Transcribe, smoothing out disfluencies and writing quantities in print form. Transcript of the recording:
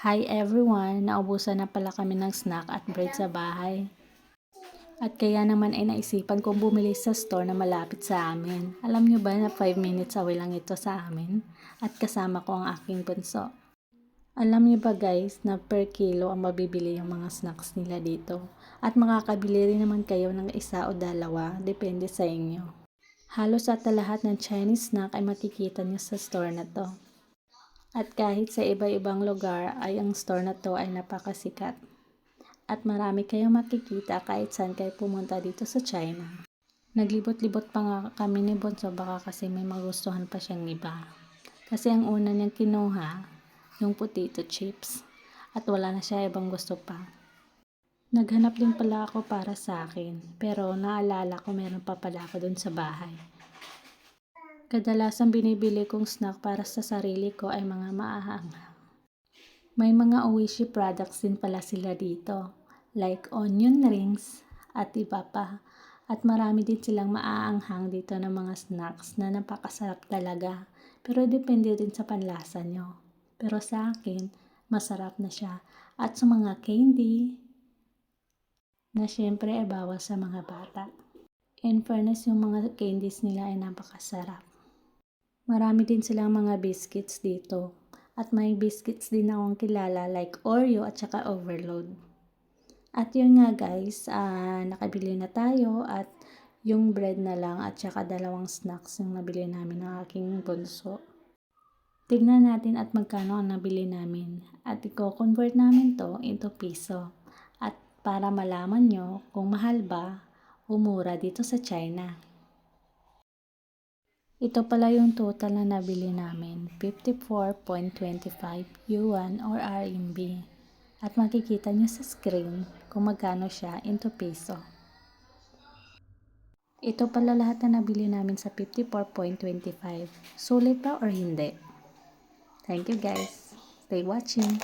Hi everyone! Naubusan na pala kami ng snack at bread sa bahay. At kaya naman ay naisipan kong bumili sa store na malapit sa amin. Alam nyo ba na 5 minutes away lang ito sa amin? At kasama ko ang aking bunso. Alam nyo ba guys na per kilo ang mabibili yung mga snacks nila dito? At makakabili rin naman kayo ng isa o dalawa, depende sa inyo. Halos at lahat ng Chinese snack ay makikita nyo sa store na to. At kahit sa iba-ibang lugar ay ang store na to ay napakasikat. At marami kayong makikita kahit saan kayo pumunta dito sa China. Naglibot-libot pa nga kami ni Bonso baka kasi may magustuhan pa siyang iba. Kasi ang una niyang kinuha, yung potato chips. At wala na siya ibang gusto pa. Naghanap din pala ako para sa akin. Pero naalala ko meron pa pala ako dun sa bahay. Kadalasan binibili kong snack para sa sarili ko ay mga maanghang. May mga Oishi products din pala sila dito, like onion rings at iba pa. At marami din silang maaanghang dito ng mga snacks na napakasarap talaga. Pero depende din sa panlasa nyo. Pero sa akin, masarap na siya. At sa mga candy, na syempre ay bawal sa mga bata. In fairness, yung mga candies nila ay napakasarap. Marami din silang mga biscuits dito. At may biscuits din akong kilala like Oreo at saka Overload. At yun nga guys, nakabili na tayo at yung bread na lang at saka dalawang snacks yung nabili namin ng aking bunso. Tignan natin at magkano ang nabili namin. At i-convert namin to into piso. At para malaman nyo kung mahal ba o mura dito sa China. Ito pala yung total na nabili namin, 54.25 yuan or RMB. At makikita nyo sa screen kung magkano siya into peso. Ito pala lahat na nabili namin sa 54.25. Sulit ba or hindi? Thank you guys. Stay watching.